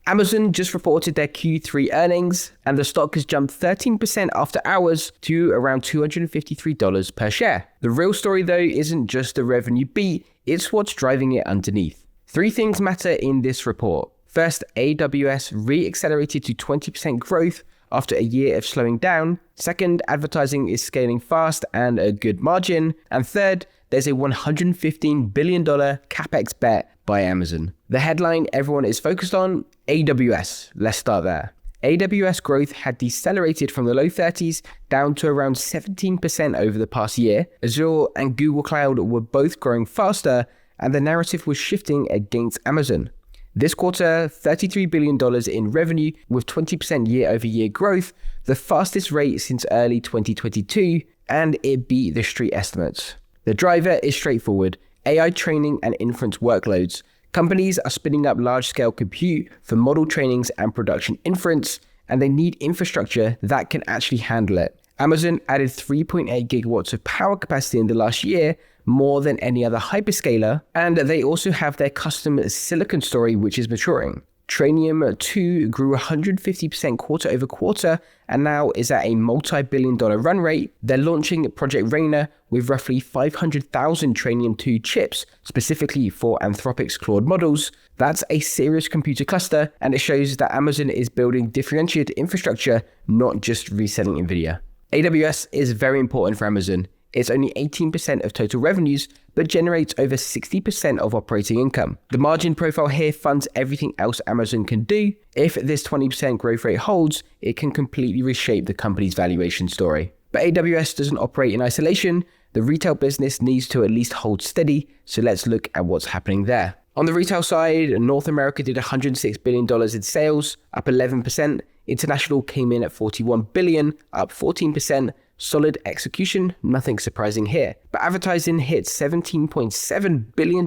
Amazon just reported their Q3 earnings, and the stock has jumped 13% after hours to around $253 per share. The real story though isn't just the revenue beat, it's what's driving it underneath. 3 things matter in this report. First, AWS re-accelerated to 20% growth after a year of slowing down. Second, advertising is scaling fast and a good margin. And third, there's a $115 billion CapEx bet by Amazon. The headline everyone is focused on, AWS. Let's start there. AWS growth had decelerated from the low 30s down to around 17% over the past year. Azure and Google Cloud were both growing faster, and the narrative was shifting against Amazon. This quarter, $33 billion in revenue with 20% year-over-year growth, the fastest rate since early 2022, and it beat the street estimates. The driver is straightforward: AI training and inference workloads. Companies are spinning up large-scale compute for model trainings and production inference, and they need infrastructure that can actually handle it. Amazon added 3.8 gigawatts of power capacity in the last year, more than any other hyperscaler, and they also have their custom silicon story, which is maturing. Trainium 2 grew 150% quarter over quarter and now is at a multi-billion-dollar run rate. They're launching Project Rainer with roughly 500,000 Trainium 2 chips specifically for Anthropic's Claude models. That's a serious computer cluster, and it shows that Amazon is building differentiated infrastructure, not just reselling NVIDIA. AWS is very important for Amazon. It's only 18% of total revenues, but generates over 60% of operating income. The margin profile here funds everything else Amazon can do. If this 20% growth rate holds, it can completely reshape the company's valuation story. But AWS doesn't operate in isolation. The retail business needs to at least hold steady, so let's look at what's happening there. On the retail side, North America did $106 billion in sales, up 11%. International came in at $41 billion, up 14%. Solid execution, nothing surprising here. But advertising hit $17.7 billion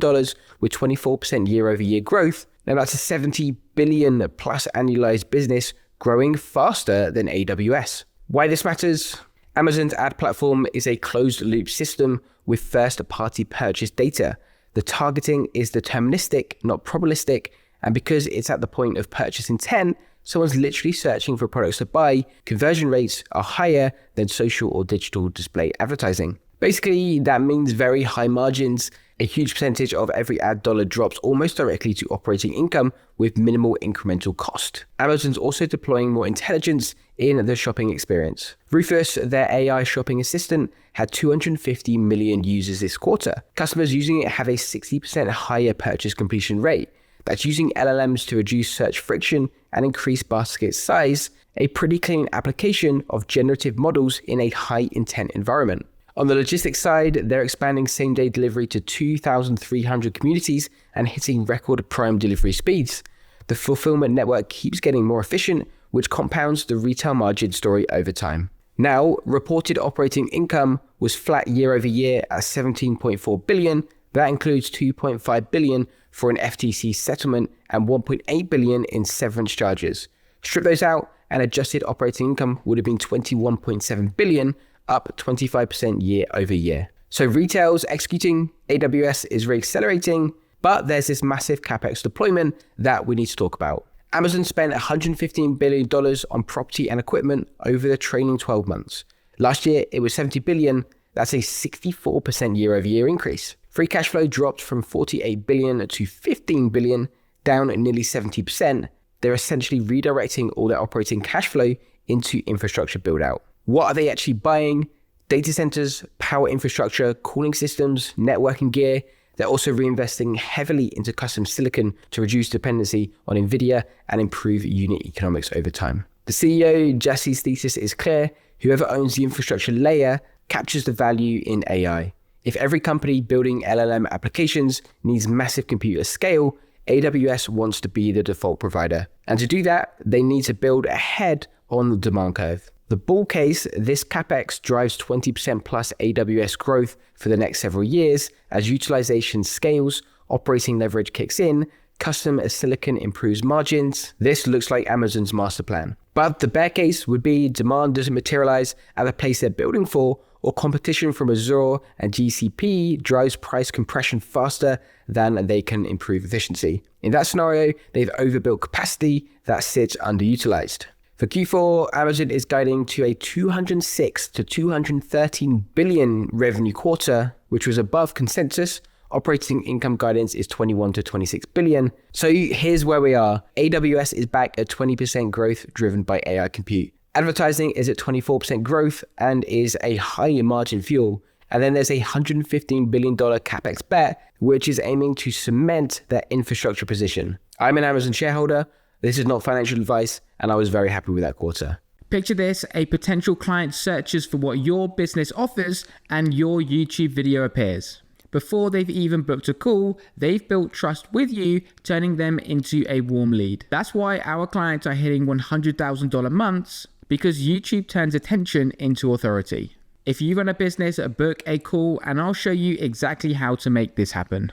with 24% year-over-year growth. Now that's a $70 billion plus annualized business growing faster than AWS. Why this matters? Amazon's ad platform is a closed-loop system with first-party purchase data. The targeting is deterministic, not probabilistic, and because it's at the point of purchase intent, someone's literally searching for products to buy, conversion rates are higher than social or digital display advertising. Basically, that means very high margins. A huge percentage of every ad dollar drops almost directly to operating income with minimal incremental cost. Amazon's also deploying more intelligence in the shopping experience. Rufus, their AI shopping assistant, had 250 million users this quarter. Customers using it have a 60% higher purchase completion rate. That's using LLMs to reduce search friction and increase basket size, a pretty clean application of generative models in a high intent environment. On the logistics side, they're expanding same-day delivery to 2,300 communities and hitting record prime delivery speeds. The fulfillment network keeps getting more efficient, which compounds the retail margin story over time. Now, reported operating income was flat year over year at $17.4 billion. That includes $2.5 billion for an FTC settlement and $1.8 billion in severance charges. Strip those out, and adjusted operating income would have been $21.7 billion, up 25% year over year. So retail's executing, AWS is reaccelerating, but there's this massive CapEx deployment that we need to talk about. Amazon spent $115 billion on property and equipment over the trailing 12 months. Last year, it was $70 billion. That's a 64% year over year increase. Free cash flow dropped from $48 billion to $15 billion, down nearly 70%. They're essentially redirecting all their operating cash flow into infrastructure buildout. What are they actually buying? Data centers, power infrastructure, cooling systems, networking gear. They're also reinvesting heavily into custom silicon to reduce dependency on NVIDIA and improve unit economics over time. The CEO, Jassy's thesis is clear: whoever owns the infrastructure layer captures the value in AI. If every company building LLM applications needs massive compute at scale, AWS wants to be the default provider. And to do that, they need to build ahead on the demand curve. The bull case, this CapEx drives 20% plus AWS growth for the next several years as utilization scales, operating leverage kicks in, custom silicon improves margins. This looks like Amazon's master plan. But the bear case would be demand doesn't materialize at the pace they're building for, or competition from Azure and GCP drives price compression faster than they can improve efficiency. In that scenario, they've overbuilt capacity that sits underutilized. For Q4, Amazon is guiding to a $206 to $213 billion revenue quarter, which was above consensus. Operating income guidance is $21 to $26 billion. So here's where we are. AWS is back at 20% growth driven by AI compute. Advertising is at 24% growth and is a higher margin fuel. And then there's a $115 billion CapEx bet, which is aiming to cement their infrastructure position. I'm an Amazon shareholder. This is not financial advice, and I was very happy with that quarter. Picture this, a potential client searches for what your business offers and your YouTube video appears. Before they've even booked a call, they've built trust with you, turning them into a warm lead. That's why our clients are hitting $100,000 months, because YouTube turns attention into authority. If you run a business, book a call and I'll show you exactly how to make this happen.